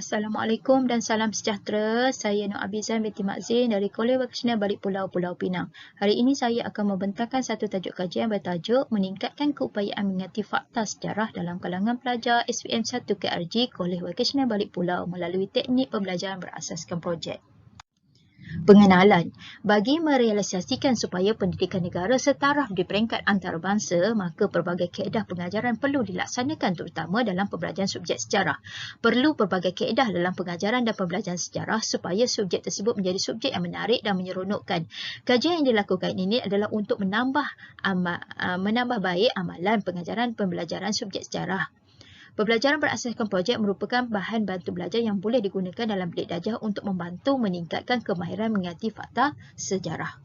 Assalamualaikum dan salam sejahtera. Saya Nur Abizan binti Makzin dari Kolej Vokasional Balik Pulau, Pulau Pinang. Hari ini saya akan membentangkan satu tajuk kajian bertajuk Meningkatkan Keupayaan Mengerti Fakta Sejarah dalam kalangan pelajar SPM 1 KRG Kolej Vokasional Balik Pulau melalui teknik pembelajaran berasaskan projek. Pengenalan. Bagi merealisasikan supaya pendidikan negara setaraf di peringkat antarabangsa, maka pelbagai kaedah pengajaran perlu dilaksanakan terutama dalam pembelajaran subjek sejarah. Perlu pelbagai kaedah dalam pengajaran dan pembelajaran sejarah supaya subjek tersebut menjadi subjek yang menarik dan menyeronokkan. Kajian yang dilakukan ini adalah untuk menambah baik amalan pengajaran pembelajaran subjek sejarah. Pembelajaran berasaskan projek merupakan bahan bantu belajar yang boleh digunakan dalam bilik darjah untuk membantu meningkatkan kemahiran mengerti fakta sejarah.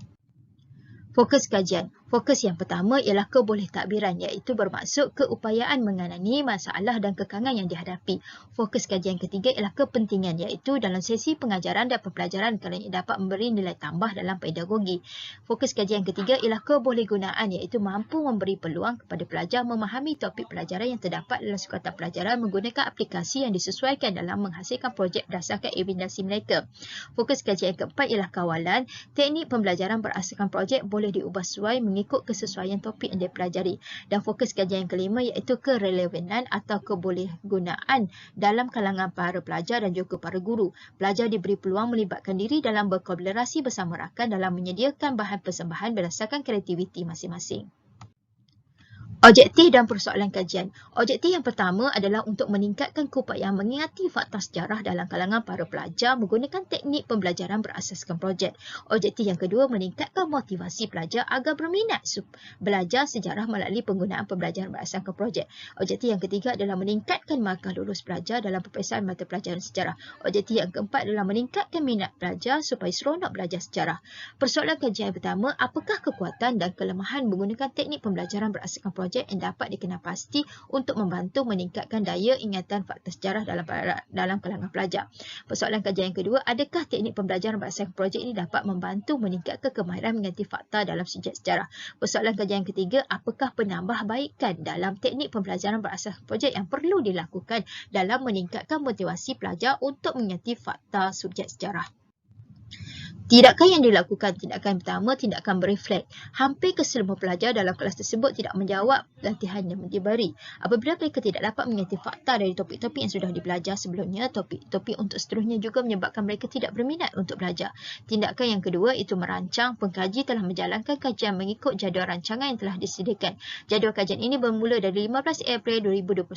Fokus kajian. Fokus yang pertama ialah kebolehtakbiran, iaitu bermaksud keupayaan mengenani masalah dan kekangan yang dihadapi. Fokus kajian ketiga ialah kepentingan, iaitu dalam sesi pengajaran dan pembelajaran kerana dapat memberi nilai tambah dalam pedagogi. Fokus kajian ketiga ialah kebolehgunaan, iaitu mampu memberi peluang kepada pelajar memahami topik pelajaran yang terdapat dalam sukatan pelajaran menggunakan aplikasi yang disesuaikan dalam menghasilkan projek berdasarkan evidensi mereka. Fokus kajian keempat ialah kawalan. Teknik pembelajaran berasaskan projek boleh diubah sesuai mengikut kesesuaian topik yang dipelajari. Dan fokus kajian yang kelima iaitu kerelevanan atau kebolehgunaan dalam kalangan para pelajar dan juga para guru. Pelajar diberi peluang melibatkan diri dalam berkolaborasi bersama rakan dalam menyediakan bahan persembahan berdasarkan kreativiti masing-masing. Objektif dan persoalan kajian. Objektif yang pertama adalah untuk meningkatkan keupayaan mengerti fakta sejarah dalam kalangan para pelajar menggunakan teknik pembelajaran berasaskan projek. Objektif yang kedua, meningkatkan motivasi pelajar agar berminat belajar sejarah melalui penggunaan pembelajaran berasaskan projek. Objektif yang ketiga adalah meningkatkan markah lulus pelajar dalam peperiksaan mata pelajaran sejarah. Objektif yang keempat adalah meningkatkan minat pelajar supaya seronok belajar sejarah. Persoalan kajian yang pertama, apakah kekuatan dan kelemahan menggunakan teknik pembelajaran berasaskan projek yang dapat dikenal pasti untuk membantu meningkatkan daya ingatan fakta sejarah dalam kalangan pelajar. Persoalan kajian yang kedua, adakah teknik pembelajaran berasaskan projek ini dapat membantu meningkatkan kemahiran mengerti fakta dalam subjek sejarah. Persoalan kajian yang ketiga, apakah penambahbaikan dalam teknik pembelajaran berasaskan projek yang perlu dilakukan dalam meningkatkan motivasi pelajar untuk mengerti fakta subjek sejarah. Tindakan yang dilakukan. Tindakan pertama, tindakan bereflek. Hampir keseluruhan pelajar dalam kelas tersebut tidak menjawab latihan yang diberi. Apabila mereka tidak dapat mengerti fakta dari topik-topik yang sudah dibelajar sebelumnya, topik-topik untuk seterusnya juga menyebabkan mereka tidak berminat untuk belajar. Tindakan yang kedua itu merancang. Pengkaji telah menjalankan kajian mengikut jadual rancangan yang telah disediakan. Jadual kajian ini bermula dari 15 April 2021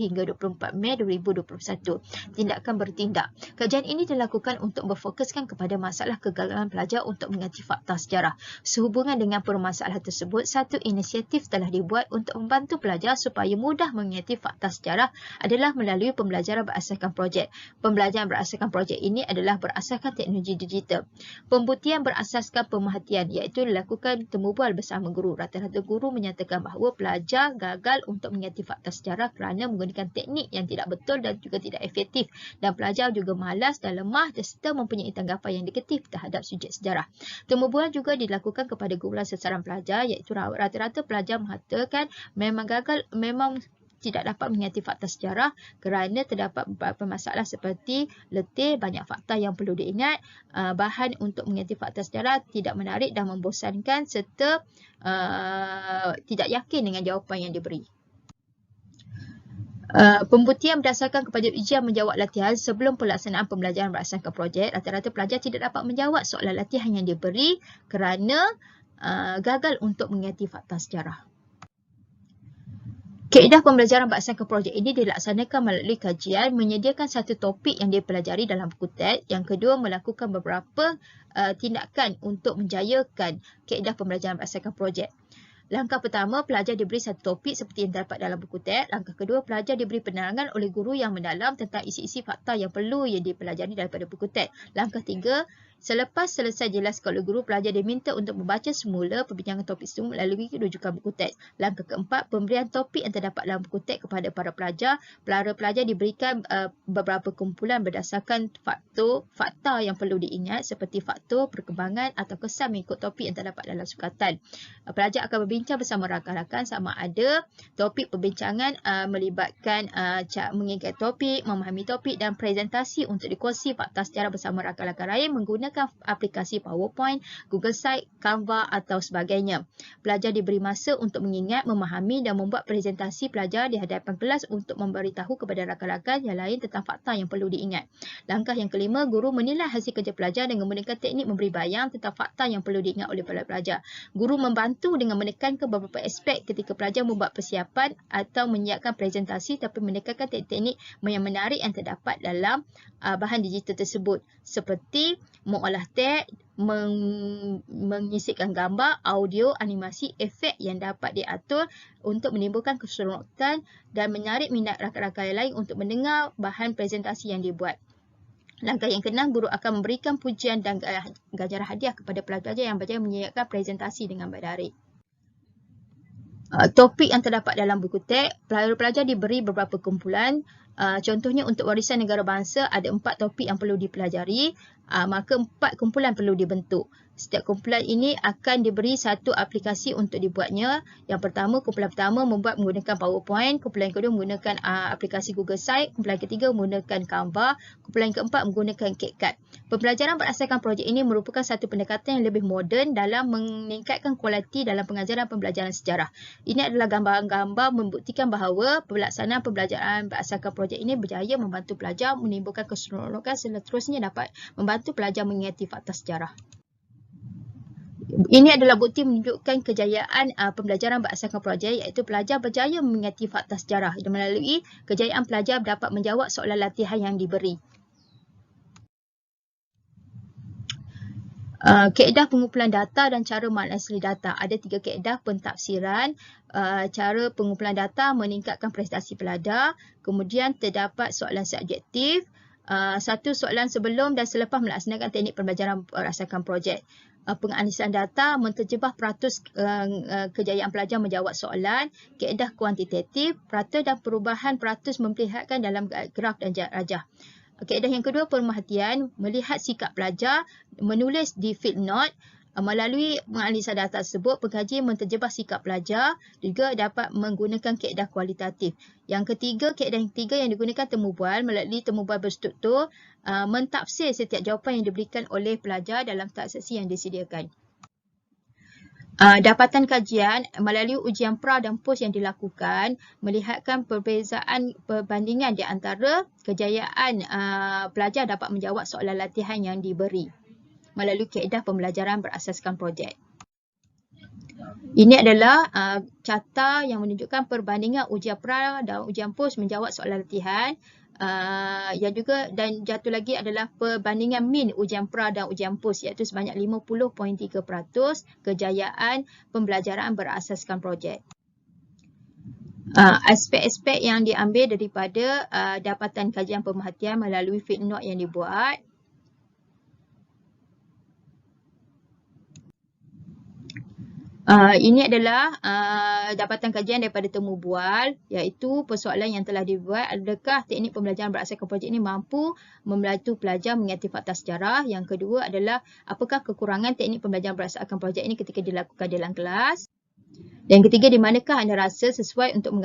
hingga 24 Mei 2021. Tindakan bertindak. Kajian ini dilakukan untuk berfokuskan kepada masalah kegagalan pelajar untuk mengerti fakta sejarah. Sehubungan dengan permasalahan tersebut, satu inisiatif telah dibuat untuk membantu pelajar supaya mudah mengerti fakta sejarah adalah melalui pembelajaran berasaskan projek. Pembelajaran berasaskan projek ini adalah berasaskan teknologi digital. Pembuktian berasaskan pemerhatian iaitu dilakukan temubual bersama guru. Rata-rata guru menyatakan bahawa pelajar gagal untuk mengerti fakta sejarah kerana menggunakan teknik yang tidak betul dan juga tidak efektif, dan pelajar juga malas dan lemah serta mempunyai tanggapan yang negatif terhadap subjek sejarah. Temubual juga dilakukan kepada kumpulan sasaran pelajar iaitu rata-rata pelajar mengatakan memang tidak dapat mengerti fakta sejarah kerana terdapat beberapa masalah seperti letih, banyak fakta yang perlu diingat, bahan untuk mengerti fakta sejarah tidak menarik dan membosankan serta tidak yakin dengan jawapan yang diberi. Pembuktian berdasarkan kepada ujian menjawab latihan sebelum pelaksanaan pembelajaran berasaskan projek. Rata-rata pelajar tidak dapat menjawab soalan latihan yang diberi kerana gagal untuk mengerti fakta sejarah. Kaedah pembelajaran berasaskan projek ini dilaksanakan melalui kajian, menyediakan satu topik yang dipelajari dalam buku teks. Yang kedua, melakukan beberapa tindakan untuk menjayakan kaedah pembelajaran berasaskan projek. Langkah pertama, pelajar diberi satu topik seperti yang terdapat dalam buku teks. Langkah kedua, pelajar diberi penerangan oleh guru yang mendalam tentang isi-isi fakta yang perlu yang dipelajari daripada buku teks. Langkah tiga, Selepas selesai jelaskan oleh guru, pelajar diminta untuk membaca semula perbincangan topik itu melalui rujukan buku teks. Langkah keempat, pemberian topik yang terdapat dalam buku teks kepada para pelajar. Para pelajar diberikan beberapa kumpulan berdasarkan fakta yang perlu diingat seperti faktor, perkembangan atau kesan mengikut topik yang terdapat dalam sukatan. Pelajar akan berbincang bersama rakan-rakan sama ada topik perbincangan melibatkan mengingat topik, memahami topik dan presentasi untuk dikongsi fakta sejarah bersama rakan-rakan lain menggunakan aplikasi PowerPoint, Google Site, Canva atau sebagainya. Pelajar diberi masa untuk mengingat, memahami dan membuat presentasi pelajar di hadapan kelas untuk memberitahu kepada rakan-rakan yang lain tentang fakta yang perlu diingat. Langkah yang kelima, guru menilai hasil kerja pelajar dengan menggunakan teknik memberi bayang tentang fakta yang perlu diingat oleh pelajar. Guru membantu dengan menekankan beberapa aspek ketika pelajar membuat persiapan atau menyiapkan presentasi tapi menekankan teknik-teknik yang menarik yang terdapat dalam bahan digital tersebut seperti mengolah teks, mengisikan gambar, audio, animasi, efek yang dapat diatur untuk menimbulkan keseronokan dan menarik minat rakan-rakan lain untuk mendengar bahan presentasi yang dibuat. Langkah yang keenam, guru akan memberikan pujian dan ganjaran hadiah kepada pelajar yang berjaya menyiapkan presentasi dengan baik. Topik yang terdapat dalam buku teks, pelajar diberi beberapa kumpulan. Contohnya untuk warisan negara bangsa ada 4 topik yang perlu dipelajari, maka 4 kumpulan perlu dibentuk. Setiap kumpulan ini akan diberi satu aplikasi untuk dibuatnya. Yang pertama, kumpulan pertama membuat menggunakan PowerPoint, kumpulan kedua menggunakan aplikasi Google Site, kumpulan ketiga menggunakan Canva, kumpulan keempat menggunakan CapCut. Pembelajaran berasaskan projek ini merupakan satu pendekatan yang lebih moden dalam meningkatkan kualiti dalam pengajaran pembelajaran sejarah. Ini adalah gambar-gambar membuktikan bahawa pelaksanaan pembelajaran berasaskan projek ini berjaya membantu pelajar menimbulkan keseronokan seterusnya dapat membantu pelajar mengingati fakta sejarah. Ini adalah bukti menunjukkan kejayaan pembelajaran berasaskan projek iaitu pelajar berjaya mengingati fakta sejarah dan melalui kejayaan pelajar dapat menjawab soalan latihan yang diberi. Kaedah pengumpulan data dan cara menganalisis data. Ada 3 kaedah pentafsiran. Cara pengumpulan data meningkatkan prestasi pelajar. Kemudian terdapat soalan subjektif. Satu soalan sebelum dan selepas melaksanakan teknik pembelajaran berasaskan projek. Penganalisan data menterjemah peratus kejayaan pelajar menjawab soalan. Kaedah kuantitatif, peratus dan perubahan peratus memperlihatkan dalam graf dan rajah. Kaedah yang kedua, pemerhatian, melihat sikap pelajar, menulis di field note. Melalui menganalisa data tersebut, pengkaji menterjemah sikap pelajar, juga dapat menggunakan kaedah kualitatif. Yang ketiga, kaedah yang ketiga yang digunakan temu bual, melalui temu bual berstruktur, mentafsir setiap jawapan yang diberikan oleh pelajar dalam taksesi yang disediakan. Dapatan kajian melalui ujian pra dan pos yang dilakukan melihatkan perbandingan di antara kejayaan pelajar dapat menjawab soalan latihan yang diberi melalui kaedah pembelajaran berasaskan projek. Ini adalah carta yang menunjukkan perbandingan ujian pra dan ujian pos menjawab soalan latihan. Yang juga dan jatuh lagi adalah perbandingan min ujian pra dan ujian pos iaitu sebanyak 50.3% kejayaan pembelajaran berasaskan projek. Aspek-aspek yang diambil daripada dapatan kajian pemerhatian melalui field note yang dibuat. Ini adalah dapatan kajian daripada temu bual iaitu persoalan yang telah dibuat, adakah teknik pembelajaran berasaskan projek ini mampu membantu pelajar mengingati fakta sejarah. Yang kedua adalah apakah kekurangan teknik pembelajaran berasaskan projek ini ketika dilakukan dalam kelas. Yang ketiga, di manakah anda rasa sesuai untuk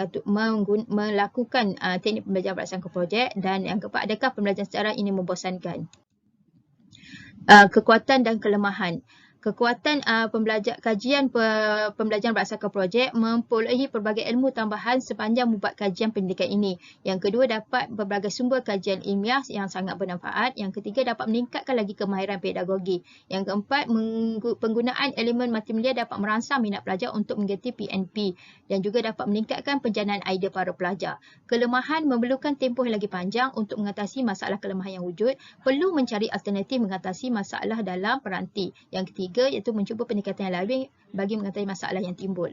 melakukan teknik pembelajaran berasaskan projek. Dan yang keempat, adakah pembelajaran sejarah ini membosankan. Kekuatan dan kelemahan. Kekuatan kajian pembelajaran berasaskan projek memperolehi pelbagai ilmu tambahan sepanjang membuat kajian pendidikan ini. Yang kedua, dapat berbagai sumber kajian ilmiah yang sangat bermanfaat. Yang ketiga, dapat meningkatkan lagi kemahiran pedagogi. Yang keempat, penggunaan elemen multimedia dapat merangsang minat pelajar untuk mengikuti PNP dan juga dapat meningkatkan penjanaan idea para pelajar. Kelemahan memerlukan tempoh yang lagi panjang untuk mengatasi masalah kelemahan yang wujud. Perlu mencari alternatif mengatasi masalah dalam peranti. Yang ketiga, iaitu mencuba pendekatan yang lain bagi mengatasi masalah yang timbul.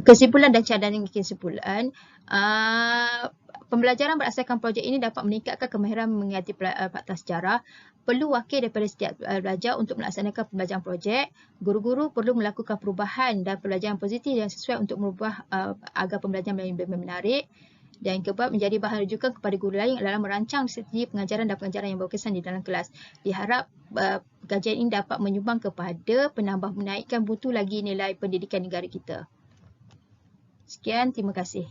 Kesimpulan dan cadangan kesimpulan. Pembelajaran berasaskan projek ini dapat meningkatkan kemahiran mengingati fakta sejarah. perlu wakil daripada setiap pelajar untuk melaksanakan pembelajaran projek. Guru-guru perlu melakukan perubahan dan pembelajaran positif yang sesuai untuk merubah agar pembelajaran lebih menarik. Dan yang keempat, menjadi bahan rujukan kepada guru lain adalah merancang strategi pengajaran dan pengajaran yang berkesan di dalam kelas. Diharap kajian ini dapat menyumbang kepada menaikkan mutu lagi nilai pendidikan negara kita. Sekian, terima kasih.